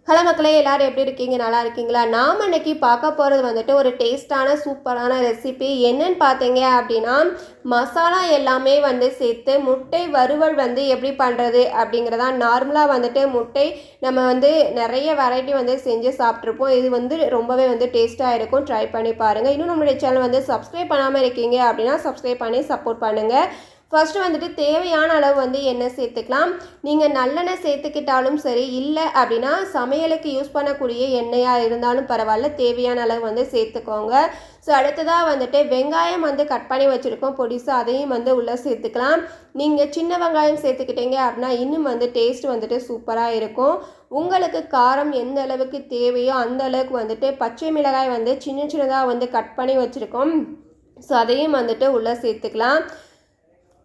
Hello மக்களே, எல்லாரும் எப்படி இருக்கீங்க? நல்லா இருக்கீங்களா? நாம் இன்னைக்கு பார்க்க போகிறது வந்துட்டு ஒரு டேஸ்டான சூப்பரான ரெசிபி. என்னன்னு பார்த்தீங்க அப்படின்னா, மசாலா எல்லாமே வந்து சேர்த்து முட்டை வறுவல் வந்து எப்படி பண்ணுறது அப்படிங்கிறதா. நார்மலாக வந்துட்டு முட்டை நம்ம வந்து நிறைய வெரைட்டி வந்து செஞ்சு சாப்பிட்ருப்போம். இது வந்து ரொம்பவே வந்து டேஸ்ட்டாக இருக்கும். ட்ரை பண்ணி பாருங்கள். இன்னும் நம்மளுடைய சேனல் வந்து சப்ஸ்கிரைப் பண்ணாமல் இருக்கீங்க அப்படின்னா சப்ஸ்கிரைப் பண்ணி சப்போர்ட் பண்ணுங்கள். ஃபர்ஸ்ட்டு வந்துட்டு தேவையான அளவு வந்து எண்ணெய் சேர்த்துக்கலாம். நீங்கள் நல்லெண்ணெய் சேர்த்துக்கிட்டாலும் சரி, இல்லை அப்படின்னா சமையலுக்கு யூஸ் பண்ணக்கூடிய எண்ணெயாக இருந்தாலும் பரவாயில்ல, தேவையான அளவு வந்து சேர்த்துக்கோங்க. ஸோ அடுத்ததாக வந்துட்டு வெங்காயம் வந்து கட் பண்ணி வச்சுருக்கோம் பொடிசாக, அதையும் வந்து உள்ளே சேர்த்துக்கலாம். நீங்கள் சின்ன வெங்காயம் சேர்த்துக்கிட்டீங்க அப்படின்னா இன்னும் வந்து டேஸ்ட் வந்துட்டு சூப்பராக இருக்கும். உங்களுக்கு காரம் எந்த அளவுக்கு தேவையோ அந்த அளவுக்கு வந்துட்டு பச்சை மிளகாய் வந்து சின்ன சின்னதாக வந்து கட் பண்ணி வச்சுருக்கோம். ஸோ அதையும் வந்துட்டு உள்ளே சேர்த்துக்கலாம்.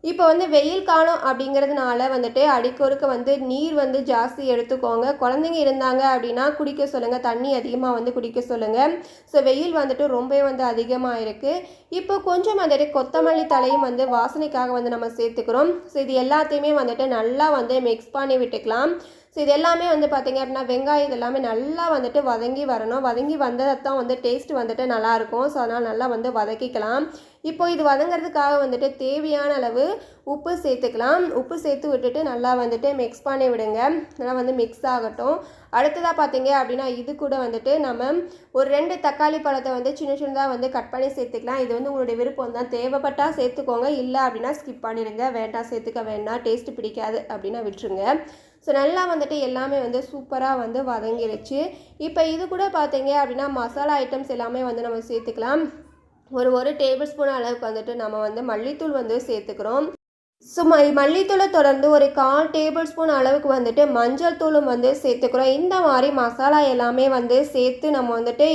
இப்போ வந்து வெயில் காலம் அப்படிங்கிறதுனால வந்துட்டு அடிக்கொருக்க வந்து நீர் வந்து ஜாஸ்தி எடுத்துக்கோங்க. குழந்தைங்க இருந்தாங்க அப்படின்னா குடிக்க சொல்லுங்கள், தண்ணி அதிகமாக வந்து குடிக்க சொல்லுங்கள். ஸோ வெயில் வந்துட்டு ரொம்ப வந்து அதிகமாக இருக்குது. இப்போ கொஞ்சம் வந்துட்டு கொத்தமல்லி தலையும் வந்து வாசனைக்காக வந்து நம்ம சேர்த்துக்கிறோம். ஸோ இது எல்லாத்தையுமே வந்துட்டு நல்லா வந்து மிக்ஸ் பண்ணி விட்டுக்கலாம். ஸோ இது எல்லாமே வந்து பார்த்திங்க அப்படின்னா வெங்காயம் இது எல்லாமே நல்லா வந்துட்டு வதங்கி வரணும். வதங்கி வந்தது தான் வந்து டேஸ்ட் வந்துட்டு நல்லாயிருக்கும். ஸோ அதனால் நல்லா வந்து வதக்கிக்கலாம். இப்போ இது வதங்கிறதுக்காக வந்துட்டு தேவையான அளவு உப்பு சேர்த்துக்கலாம். உப்பு சேர்த்து விட்டுட்டு நல்லா வந்துட்டு மிக்ஸ் பண்ணி விடுங்க. நல்லா வந்து மிக்ஸ் ஆகட்டும். அடுத்ததாக பார்த்தீங்க அப்படின்னா இது கூட வந்துட்டு நம்ம ஒரு 2 தக்காளி பழத்தை வந்து சின்ன சின்னதாக வந்து கட் பண்ணி சேர்த்துக்கலாம். இது வந்து உங்களுடைய விருப்பம் தான். தேவைப்பட்டால் சேர்த்துக்கோங்க, இல்லை அப்படின்னா ஸ்கிப் பண்ணிடுங்க. வேண்டாம் சேர்த்துக்க வேண்டாம், டேஸ்ட்டு பிடிக்காது அப்படின்னா விட்டுருங்க. ஸோ நல்லா வந்துட்டு எல்லாமே வந்து சூப்பராக வந்து வதங்கிருச்சு. இப்போ இது கூட பார்த்தீங்க அப்படின்னா மசாலா ஐட்டம்ஸ் எல்லாமே வந்து நம்ம சேர்த்துக்கலாம். ஒரு டேபிள் ஸ்பூன் அளவுக்கு வந்துட்டு நம்ம வந்து மல்லித்தூள் வந்து சேர்த்துக்கிறோம். ஸோ மல்லித்தூளை தொடர்ந்து ஒரு 1/4 டேபிள் ஸ்பூன் அளவுக்கு வந்துட்டு மஞ்சள் தூளும் வந்து சேர்த்துக்கிறோம். இந்த மாதிரி மசாலா எல்லாமே வந்து சேர்த்து நம்ம வந்துட்டு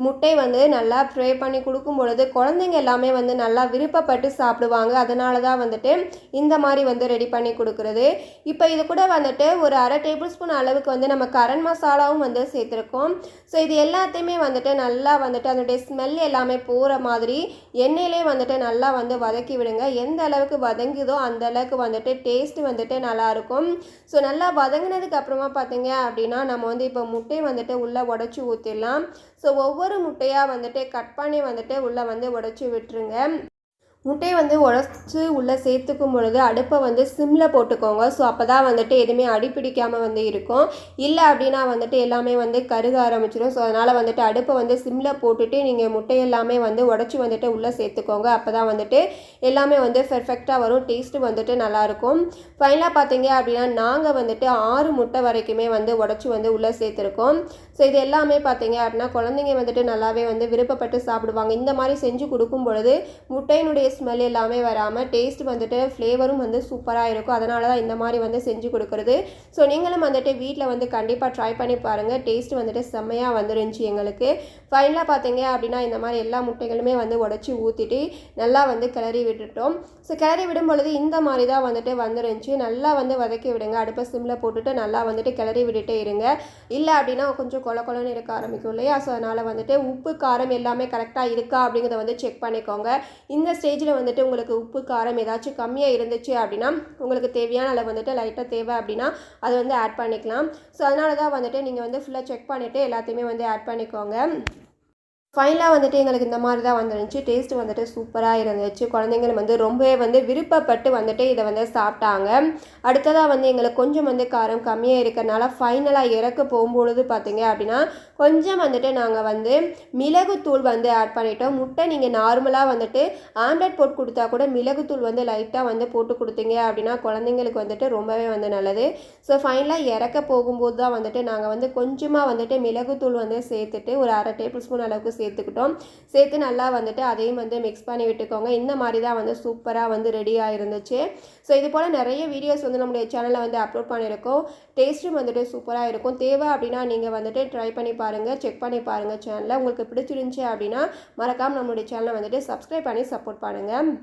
முட்டை வந்து நல்லா ஃப்ரை பண்ணி கொடுக்கும் பொழுது குழந்தைங்க எல்லாமே வந்து நல்லா விருப்பப்பட்டு சாப்பிடுவாங்க. அதனால தான் வந்துட்டு இந்த மாதிரி வந்து ரெடி பண்ணி கொடுக்குறது. இப்போ இது கூட வந்துட்டு ஒரு 1/2 டேபிள் ஸ்பூன் அளவுக்கு வந்து நம்ம கரம் மசாலாவும் வந்து சேர்த்துருக்கோம். ஸோ இது எல்லாத்தையுமே வந்துட்டு நல்லா வந்துட்டு அதனுடைய ஸ்மெல் எல்லாமே போகிற மாதிரி எண்ணெயிலே வந்துட்டு நல்லா வந்து வதக்கி விடுங்க. எந்த அளவுக்கு வதங்குதோ அந்த அளவுக்கு வந்துட்டு டேஸ்ட் வந்துட்டு நல்லாயிருக்கும். ஸோ நல்லா வதங்கினதுக்கு அப்புறமா பார்த்தீங்க அப்படின்னா நம்ம வந்து இப்போ முட்டை வந்துட்டு உள்ளே உடச்சி ஊற்றிடலாம். ஸோ ஒவ்வொரு முட்டையாக வந்துட்டு கட் பண்ணி வந்துட்டு உள்ளே வந்து உடச்சி விட்டுருங்க. முட்டையை வந்து உடச்சி உள்ளே சேர்த்துக்கும் பொழுது அடுப்பை வந்து சிம்மில் போட்டுக்கோங்க. ஸோ அப்போ தான் வந்துட்டு எதுவுமே அடிப்பிடிக்காமல் வந்து இருக்கும். இல்லை அப்படின்னா வந்துட்டு எல்லாமே வந்து கருக ஆரம்பிச்சிடும். ஸோ அதனால் வந்துட்டு அடுப்பை வந்து சிம்மில் போட்டுட்டு நீங்கள் முட்டை எல்லாமே வந்து உடச்சி வந்துட்டு உள்ளே சேர்த்துக்கோங்க. அப்போ தான் வந்துட்டு எல்லாமே வந்து பெர்ஃபெக்டாக வரும். டேஸ்ட்டு வந்துட்டு நல்லாயிருக்கும். ஃபைனலாக பார்த்தீங்க அப்படின்னா நாங்கள் வந்துட்டு 6 முட்டை வரைக்குமே வந்து உடச்சி வந்து உள்ளே சேர்த்துருக்கோம். ஸோ இது எல்லாமே பார்த்தீங்க அப்படின்னா குழந்தைங்க வந்துட்டு நல்லாவே வந்து விருப்பப்பட்டு சாப்பிடுவாங்க. இந்த மாதிரி செஞ்சு கொடுக்கும் பொழுது முட்டையினுடைய ஸ்மெல் எல்லாமே வராமல் டேஸ்ட் வந்துட்டு ஃப்ளேவரும் வந்து சூப்பராக இருக்கும். அதனால தான் இந்த மாதிரி வந்து செஞ்சு கொடுக்குறது. ஸோ நீங்களும் வந்துட்டு வீட்டில் வந்து கண்டிப்பாக ட்ரை பண்ணி பாருங்கள். டேஸ்ட் வந்துட்டு செம்மையாக வந்துருந்துச்சு எங்களுக்கு. ஃபைனலாக பார்த்தீங்க அப்படின்னா இந்த மாதிரி எல்லா முட்டைகளுமே வந்து உடச்சி ஊற்றிட்டு நல்லா வந்து கிளறி விட்டுட்டோம். ஸோ கிளறி விடும் பொழுது இந்த மாதிரி தான் வந்துட்டு வந்துருந்துச்சு. நல்லா வந்து வதக்கி விடுங்க. அடுப்பை சிம்மில் போட்டுட்டு நல்லா வந்துட்டு கிளறி விட்டுட்டே இருங்க. இல்லை அப்படின்னா கொஞ்சம் கொலன்னு இருக்க ஆரம்பிக்கும் இல்லையா? ஸோ அதனால் வந்துட்டு உப்பு காரம் எல்லாமே கரெக்டாக இருக்கா அப்படிங்கிறத வந்து செக் பண்ணிக்கோங்க. இந்த ஸ்டேஜில் வந்துட்டு உங்களுக்கு உப்பு காரம் ஏதாச்சும் கம்மியாக இருந்துச்சு அப்படின்னா உங்களுக்கு தேவையான அளவு வந்துட்டு லைட்டாக தேவை அப்படின்னா அதை வந்து ஆட் பண்ணிக்கலாம். ஸோ அதனால தான் வந்துட்டு நீங்கள் வந்து ஃபுல்லாக செக் பண்ணிவிட்டு எல்லாத்தையுமே வந்து ஆட் பண்ணிக்கோங்க. ஃபைனலாக வந்துட்டு எங்களுக்கு இந்த மாதிரி தான் வந்துருந்துச்சு. டேஸ்ட்டு வந்துட்டு சூப்பராக இருந்துச்சு. குழந்தைங்களும் வந்து ரொம்பவே வந்து விருப்பப்பட்டு வந்துட்டு இதை வந்து சாப்பிட்டாங்க. அடுத்ததாக வந்து எங்களுக்கு கொஞ்சம் வந்து காரம் கம்மியாக இருக்கிறனால ஃபைனலாக இறக்க போகும்பொழுது பார்த்தீங்க அப்படின்னா கொஞ்சம் வந்துட்டு நாங்கள் வந்து மிளகுத்தூள் வந்து ஆட் பண்ணிட்டோம். முட்டை நீங்கள் நார்மலாக வந்துட்டு ஆம்லெட் போட்டு கொடுத்தா கூட மிளகுத்தூள் வந்து லைட்டாக வந்து போட்டு கொடுத்தீங்க அப்படின்னா குழந்தைங்களுக்கு வந்துட்டு ரொம்பவே வந்து நல்லது. ஸோ ஃபைனலாக இறக்க போகும்போது தான் வந்துட்டு நாங்கள் வந்து கொஞ்சமாக வந்துட்டு மிளகுத்தூள் வந்து சேர்த்துட்டு ஒரு 1/2 டேபிள் ஸ்பூன் அளவுக்கு சேர்த்துக்கிட்டோம். சேர்த்து நல்லா வந்துட்டு அதையும் வந்து மிக்ஸ் பண்ணி விட்டுக்கோங்க. இந்த மாதிரி தான் வந்து சூப்பராக வந்து ரெடியாக இருந்துச்சு. ஸோ இது போல் நிறைய வீடியோஸ் வந்து நம்மளுடைய சேனலில் வந்து அப்லோட் பண்ணியிருக்கோம். டேஸ்ட்டும் வந்துட்டு சூப்பராக இருக்கும். தேவை அப்படின்னா நீங்கள் வந்துட்டு ட்ரை பண்ணி பாருங்கள், செக் பண்ணி பாருங்கள் சேனலில். உங்களுக்கு பிடிச்சிருந்துச்சி அப்படின்னா மறக்காமல் நம்மளுடைய சேனலை வந்துட்டு சப்ஸ்கிரைப் பண்ணி சப்போர்ட் பண்ணுங்கள்.